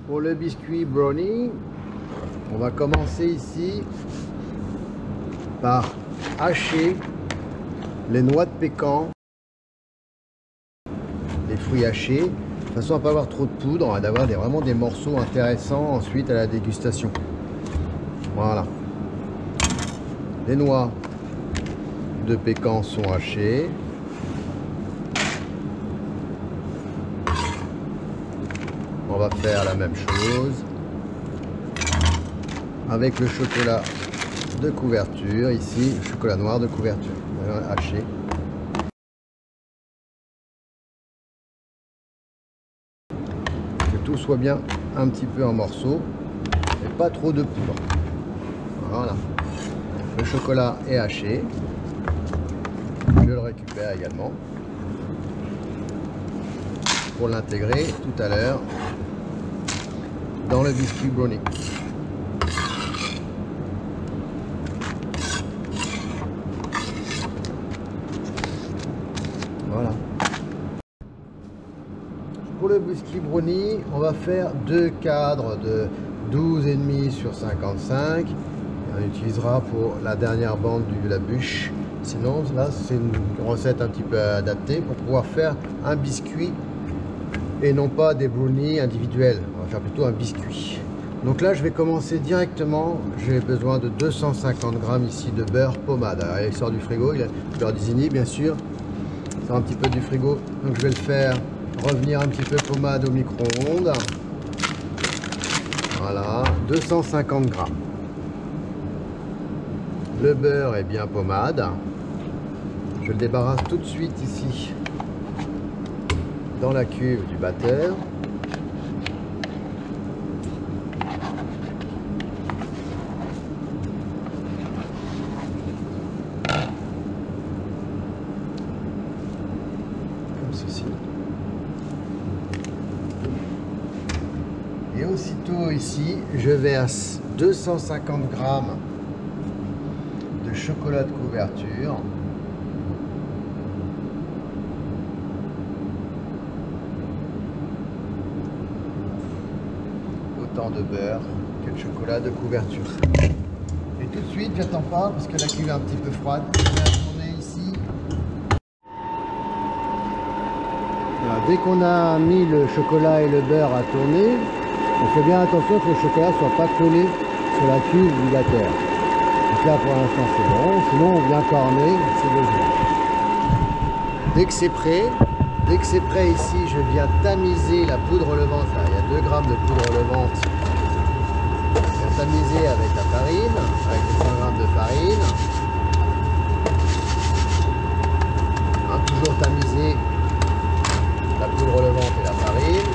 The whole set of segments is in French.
Pour le biscuit brownie, on va commencer ici par hacher les noix de pécan, les fruits hachés, de façon à ne pas avoir trop de poudre et d'avoir vraiment des morceaux intéressants ensuite à la dégustation. Voilà. Les noix de pécan sont hachées. On va faire la même chose avec le chocolat de couverture, ici, le chocolat noir de couverture, haché. Que tout soit bien un petit peu en morceaux et pas trop de poudre. Voilà. Le chocolat est haché. Je le récupère également pour l'intégrer tout à l'heure dans le biscuit brownie. Voilà. Pour le biscuit brownie, on va faire deux cadres de 12,5 sur 55. On utilisera pour la dernière bande de la bûche. Sinon, là, c'est une recette un petit peu adaptée pour pouvoir faire un biscuit et non pas des brownies individuels. On va faire plutôt un biscuit. Donc là, je vais commencer directement. J'ai besoin de 250 grammes ici de beurre pommade. Alors, il sort du frigo, il y a le beurre d'Isigny, bien sûr. Il sort un petit peu du frigo. Donc je vais le faire revenir un petit peu pommade au micro-ondes. Voilà, 250 grammes. Le beurre est bien pommade. Je le débarrasse tout de suite ici dans la cuve du batteur. Comme ceci. Et aussitôt ici, je verse 250 grammes de chocolat de couverture. Autant de beurre que de chocolat de couverture. Et tout de suite, j'attends pas parce que la cuve est un petit peu froide. Je vais la tourner ici. Voilà, dès qu'on a mis le chocolat et le beurre à tourner, on fait bien attention que le chocolat ne soit pas collé sur la cuve du batteur. Donc là, pour l'instant, c'est bon. Sinon, on vient corner, c'est besoin. Dès que c'est prêt ici, je viens tamiser la poudre levante. Là, il y a 2 grammes de poudre levante. Je viens tamiser avec la farine, avec les 100 grammes de farine. Hein, toujours tamiser la poudre levante et la farine.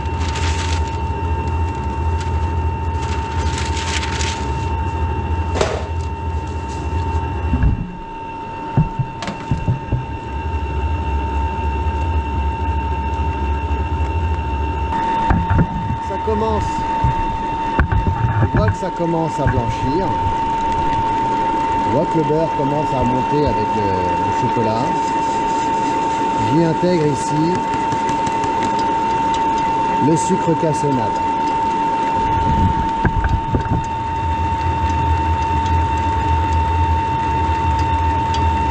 On voit que ça commence à blanchir. On voit que le beurre commence à monter avec le chocolat. J'y intègre ici le sucre cassonade.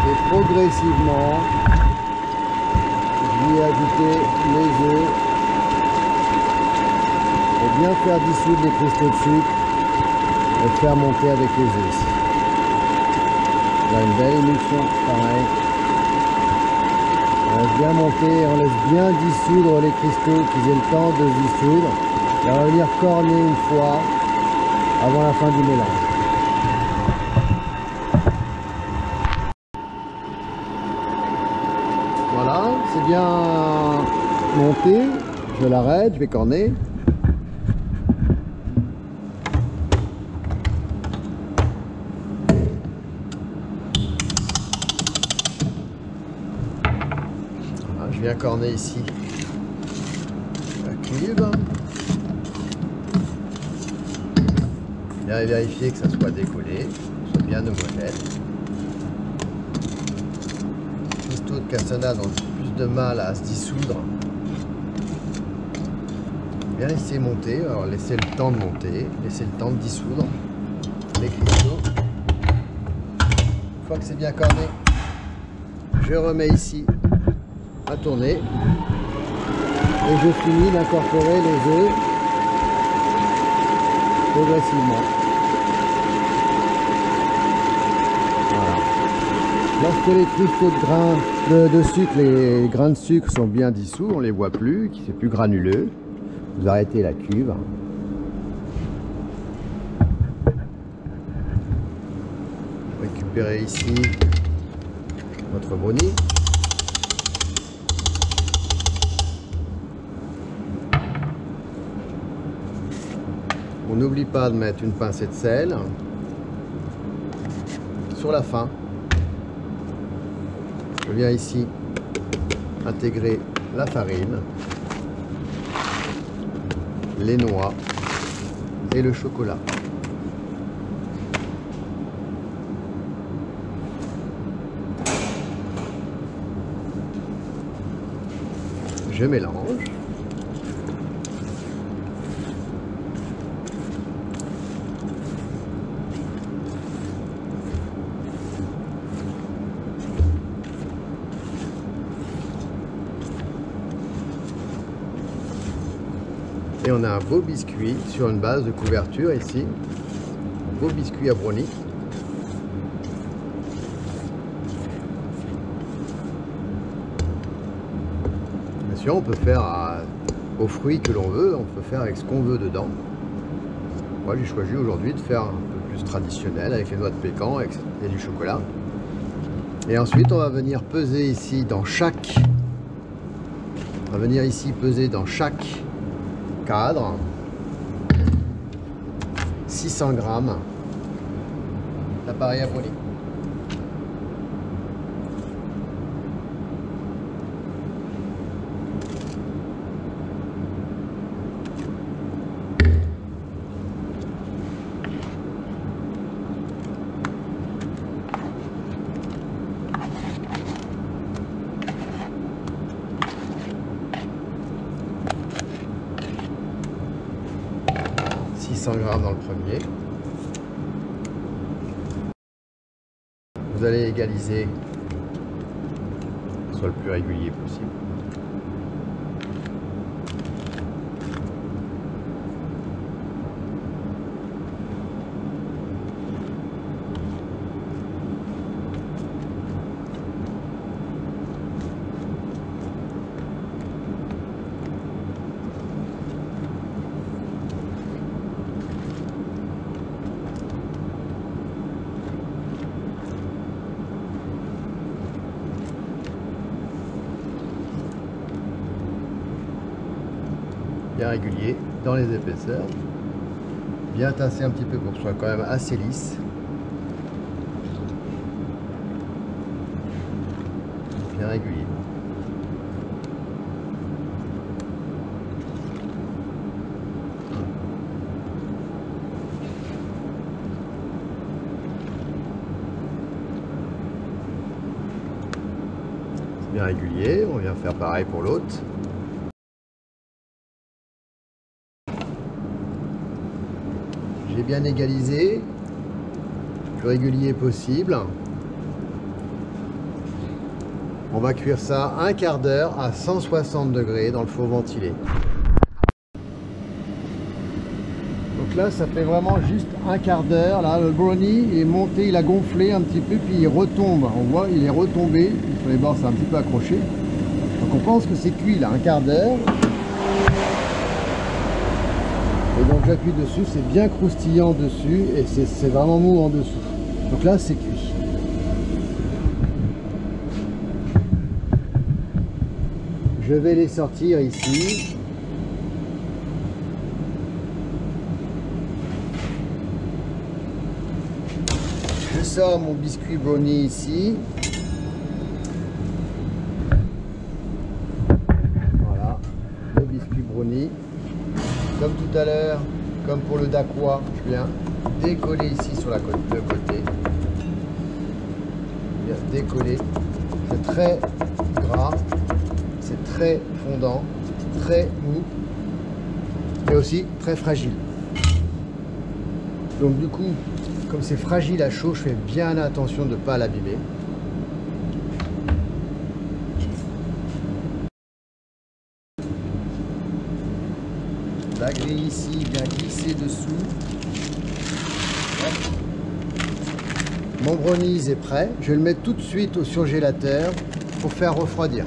Et progressivement, je vais ajouter les œufs. Bien faire dissoudre les cristaux de sucre et faire monter avec les œufs. Là, une belle émulsion, pareil. On laisse bien monter, on laisse bien dissoudre les cristaux, qu'ils aient le temps de se dissoudre. Et on va venir corner une fois avant la fin du mélange. Voilà, c'est bien monté. Je l'arrête, je vais corner. Je viens corner ici la cuve. Bien vérifier que ça soit décollé, que ça soit bien homogène. Les cristaux de cassonade ont plus de mal à se dissoudre. Bien laisser monter, alors laisser le temps de monter, laisser le temps de dissoudre les cristaux. Une fois que c'est bien corné, je remets ici à tourner et je finis d'incorporer les œufs progressivement. Voilà. Lorsque les cristaux de sucre, les grains de sucre sont bien dissous, on ne les voit plus, qui c'est plus granuleux, vous arrêtez la cuve. Récupérez ici votre brownie. On n'oublie pas de mettre une pincée de sel sur la fin. Je viens ici intégrer la farine, les noix et le chocolat. Je mélange. Et on a un beau biscuit sur une base de couverture ici. Un beau biscuit à brownie. Bien sûr, on peut faire aux fruits que l'on veut, on peut faire avec ce qu'on veut dedans. Moi, j'ai choisi aujourd'hui de faire un peu plus traditionnel avec les noix de pécan et du chocolat. Et ensuite, on va venir peser ici dans chaque... On va venir ici peser dans chaque cadre 600 grammes d'appareil à brownie. Grammes dans le premier. Vous allez égaliser, que ce soit le plus régulier possible. Bien régulier dans les épaisseurs, bien tasser un petit peu pour que ce soit quand même assez lisse. Bien régulier. C'est bien régulier, on vient faire pareil pour l'autre. J'ai bien égalisé, le plus régulier possible. On va cuire ça un quart d'heure à 160 degrés dans le four ventilé. Donc là, ça fait vraiment juste un quart d'heure. Là, le brownie il est monté, il a gonflé un petit peu, puis il retombe. On voit, il est retombé. Sur les bords, c'est un petit peu accroché. Donc on pense que c'est cuit là, un quart d'heure. Et donc j'appuie dessus, c'est bien croustillant dessus et c'est vraiment mou en dessous. Donc là c'est cuit. Je vais les sortir ici. Je sors mon biscuit brownie ici. Voilà, le biscuit brownie. Comme tout à l'heure, comme pour le daqua, je viens décoller ici sur le côté. Bien décoller. C'est très gras, c'est très fondant, très mou. et aussi très fragile. Donc du coup, comme c'est fragile à chaud, je fais bien attention de ne pas l'abîmer. La grille ici vient glisser dessous. Mon brownies est prêt. Je vais le mettre tout de suite au surgélateur pour faire refroidir.